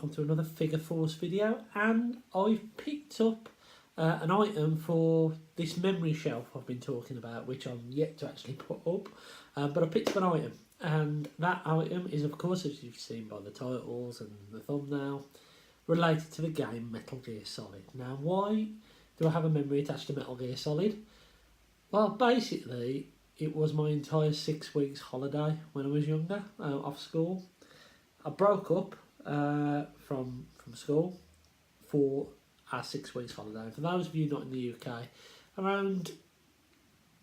welcome to another Figure Force video, and I've picked up an item for this memory shelf I've been talking about, which I'm yet to actually put up, but I picked up an item, and that item is, of course, as you've seen by the titles and the thumbnail, related to the game Metal Gear Solid. Now, why do I have a memory attached to Metal Gear Solid? Well, basically, it was my entire 6 weeks holiday when I was younger, off school. I broke up from school for our 6 weeks holiday. For those of you not in the UK, around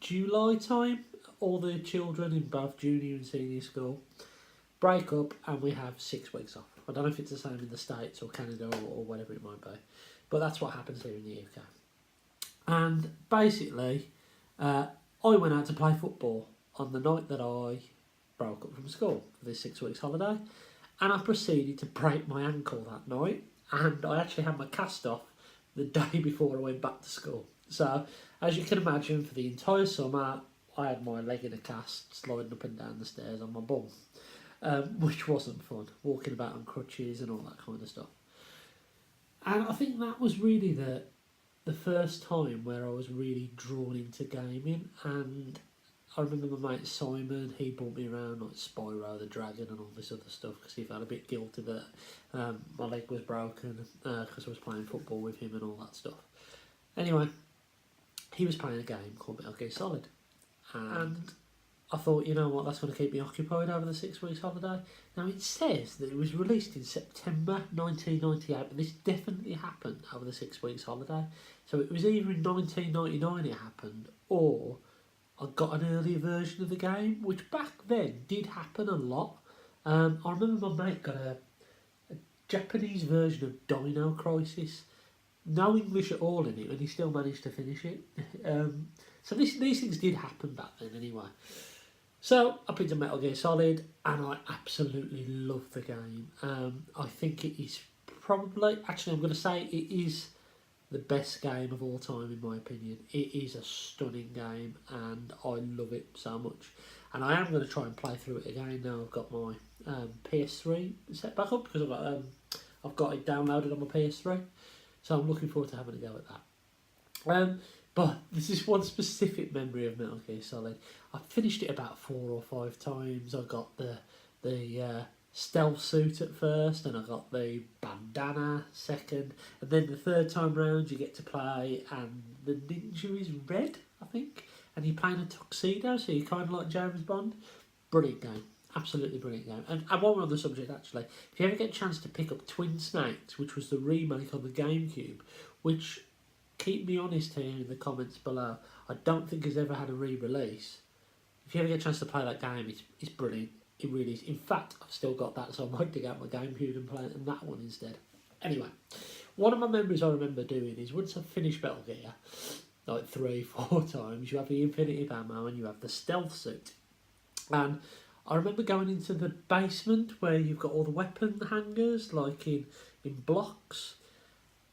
July time, all the children in both junior and senior school break up and we have 6 weeks off. I don't know if it's the same in the States or Canada or whatever it might be, but that's what happens here in the UK. And basically, I went out to play football on the night that I broke up from school for this 6 weeks holiday, and I proceeded to break my ankle that night, and I actually had my cast off the day before I went back to school. So, as you can imagine, for the entire summer, I had my leg in a cast, sliding up and down the stairs on my bum, which wasn't fun, walking about on crutches and all that kind of stuff. And I think that was really the first time where I was really drawn into gaming, and I remember my mate Simon, he brought me around like Spyro the Dragon and all this other stuff because he felt a bit guilty that my leg was broken because I was playing football with him and all that stuff. Anyway, he was playing a game called Metal Gear Solid, and I thought, you know what, that's going to keep me occupied over the 6 weeks holiday. Now, it says that it was released in September 1998, but this definitely happened over the 6 weeks holiday. So it was either in 1999 it happened, or I got an earlier version of the game, which back then did happen a lot. I remember my mate got a Japanese version of Dino Crisis, no English at all in it, and he still managed to finish it. So these things did happen back then anyway. So I picked up Metal Gear Solid, and I absolutely love the game. I think it is probably, actually I'm going to say it is the best game of all time in my opinion. It is a stunning game and I love it so much. And I am going to try and play through it again now I've got my PS3 set back up, because I've got it downloaded on my PS3. So I'm looking forward to having a go at that. But this is one specific memory of Metal Gear Solid. I finished it about 4 or 5 times. I got the stealth suit at first, and I got the bandana second, and then the third time round you get to play and the ninja is red, I think, and you're playing a tuxedo, so you're kind of like James Bond. Brilliant game, absolutely brilliant game. And while we're on the subject, actually, if you ever get a chance to pick up Twin Snakes, which was the remake on the GameCube, which, keep me honest here in the comments below, I don't think has ever had a re-release. If you ever get a chance to play that game, it's brilliant. It really is. In fact, I've still got that, so I might dig out my GameCube and play it on that one instead. Anyway, one of my memories I remember doing is once I've finished Metal Gear, like 3, 4 times, you have the infinity ammo and you have the stealth suit. And I remember going into the basement where you've got all the weapon hangers, like in blocks,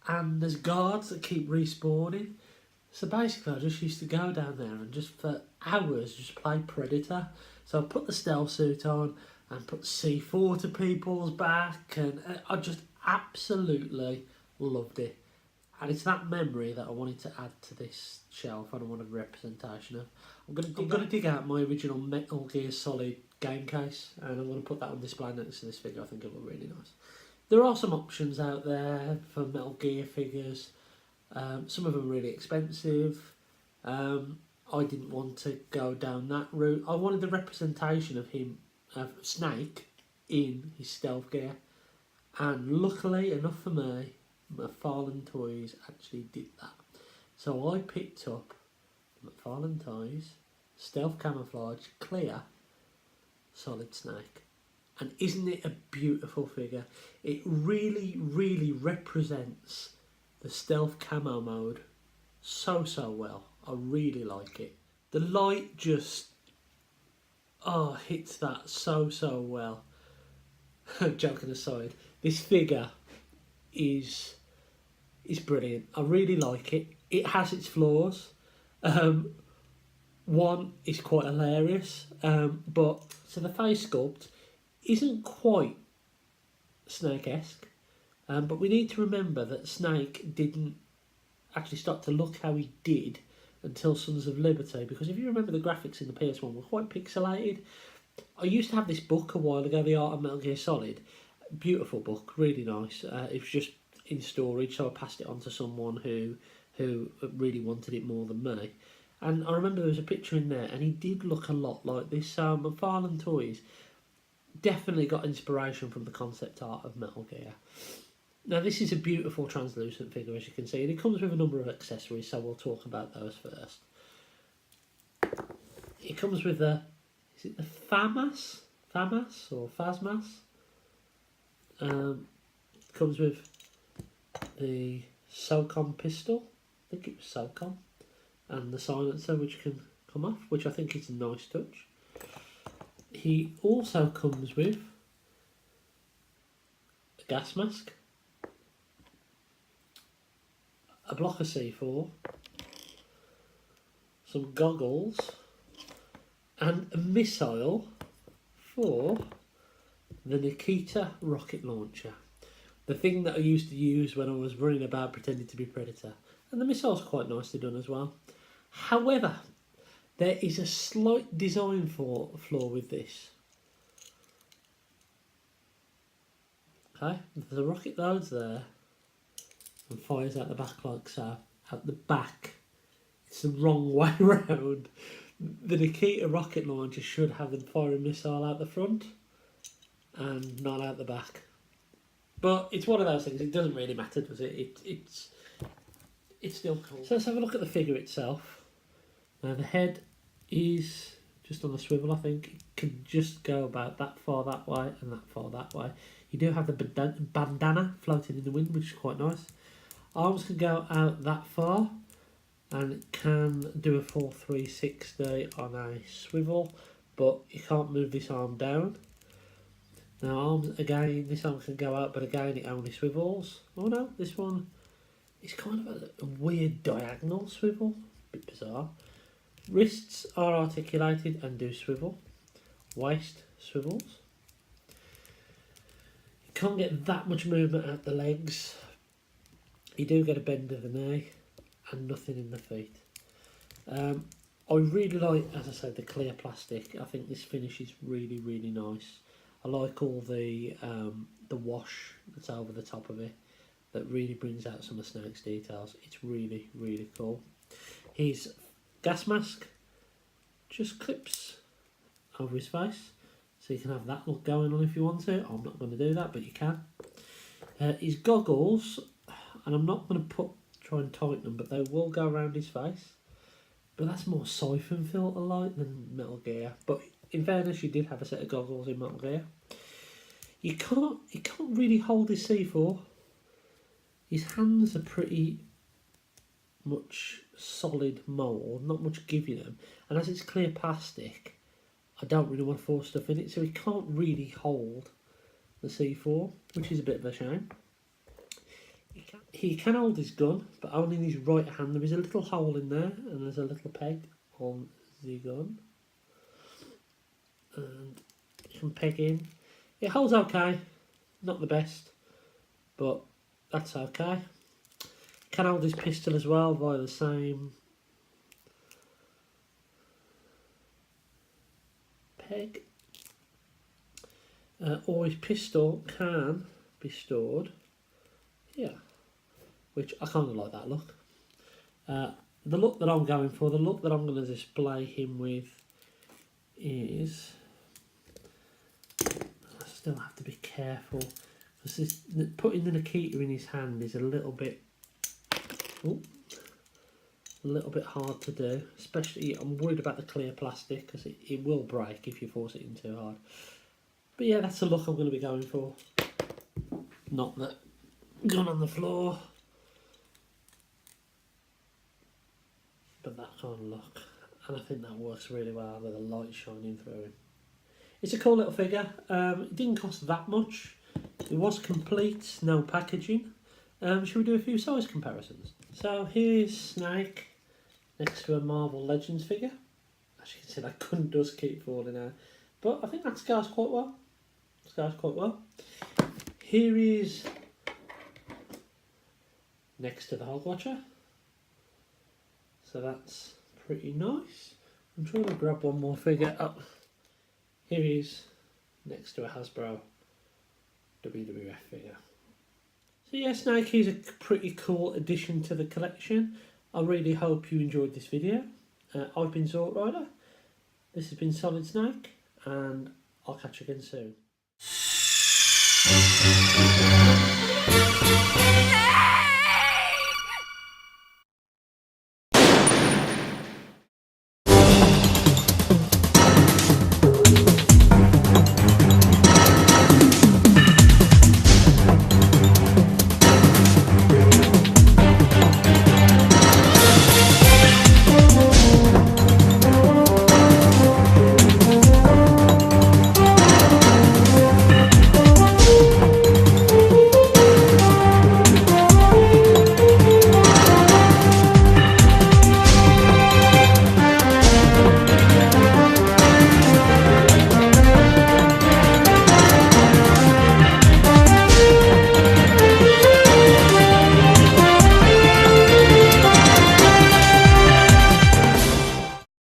and there's guards that keep respawning. So basically I just used to go down there and just for hours just play Predator. So I put the stealth suit on and put C4 to people's back, and I just absolutely loved it. And it's that memory that I wanted to add to this shelf and I want a representation of. I'm going to dig out my original Metal Gear Solid game case, and I'm going to put that on display next to this figure. I think it will look really nice. There are some options out there for Metal Gear figures. Some of them are really expensive. I didn't want to go down that route. I wanted the representation of him, of Snake, in his stealth gear. And luckily enough for me, McFarlane Toys actually did that. So I picked up McFarlane Toys Stealth Camouflage Clear Solid Snake. And isn't it a beautiful figure? It really, really represents the stealth camo mode so well. I really like it. The light just hits that so well. Joking aside, this figure is brilliant. I really like it. It has its flaws. One is quite hilarious, but so the face sculpt isn't quite Snake-esque. But we need to remember that Snake didn't actually start to look how he did until Sons of Liberty, because if you remember, the graphics in the PS1 were quite pixelated. I used to have this book a while ago, The Art of Metal Gear Solid. Beautiful book, really nice. It was just in storage, so I passed it on to someone who really wanted it more than me. And I remember there was a picture in there, and he did look a lot like this. So McFarlane Toys definitely got inspiration from the concept art of Metal Gear. Now, this is a beautiful translucent figure, as you can see, and it comes with a number of accessories, so we'll talk about those first. It comes with the, is it the FAMAS? FAMAS or FASMAS? Comes with the SOCOM pistol, I think it was SOCOM, and the silencer, which can come off, which I think is a nice touch. He also comes with a gas mask, a block of C4, some goggles, and a missile for the Nikita rocket launcher. The thing that I used to use when I was running about pretending to be Predator. And the missile's quite nicely done as well. However, there is a slight design flaw with this. Okay, the rocket loads there and fires out the back like so. At the back, it's the wrong way round. The Nikita rocket launcher should have the firing missile out the front and not out the back. But it's one of those things, it doesn't really matter, does it? It's still cool. So let's have a look at the figure itself. Now the head is just on a swivel, I think. It can just go about that far that way and that far that way. You do have the bandana floating in the wind, which is quite nice. Arms can go out that far, and it can do a full 360 on a swivel, but you can't move this arm down. Now arms, again, this arm can go out, but again it only swivels. Oh no, this one is kind of a weird diagonal swivel, a bit bizarre. Wrists are articulated and do swivel. Waist swivels. You can't get that much movement out the legs. You do get a bend of the knee and nothing in the feet. I really like, as I said, the clear plastic. I think this finish is really, really nice. I like all the wash that's over the top of it. That really brings out some of Snake's details. It's really, really cool. His gas mask just clips over his face, so you can have that look going on if you want to. I'm not going to do that, but you can. His goggles, and I'm not going to try and tighten them, but they will go around his face. But that's more siphon filter light than Metal Gear. But in fairness, you did have a set of goggles in Metal Gear. You can't really hold his C4. His hands are pretty much solid mould, not much giving them. And as it's clear plastic, I don't really want to force stuff in it, so he can't really hold the C4, which is a bit of a shame. He can hold his gun, but only in his right hand. There is a little hole in there, and there's a little peg on the gun. And you can peg in. It holds okay, not the best, but that's okay. Can hold his pistol as well via the same peg. Or his pistol can be stored here, which I kind of like that look. The look that I'm going for, the look that I'm going to display him with is, I still have to be careful, because putting the Nikita in his hand is a little bit hard to do, especially I'm worried about the clear plastic, because it will break if you force it in too hard. But yeah, that's the look I'm going to be going for, not the gun on the floor, but that kind of look. And I think that works really well with the light shining through him. It's a cool little figure. It didn't cost that much. It was complete, no packaging. Should we do a few size comparisons? So here's Snake next to a Marvel Legends figure. As you can see, that gun does keep falling out, but I think that scars quite well. Here is next to the Hog Watcher. So that's pretty nice. I'm trying to grab one more figure up. Here he is next to a Hasbro WWF figure. So yeah, Snakey is a pretty cool addition to the collection. I really hope you enjoyed this video. I've been Zort Rider. This has been Solid Snake, and I'll catch you again soon.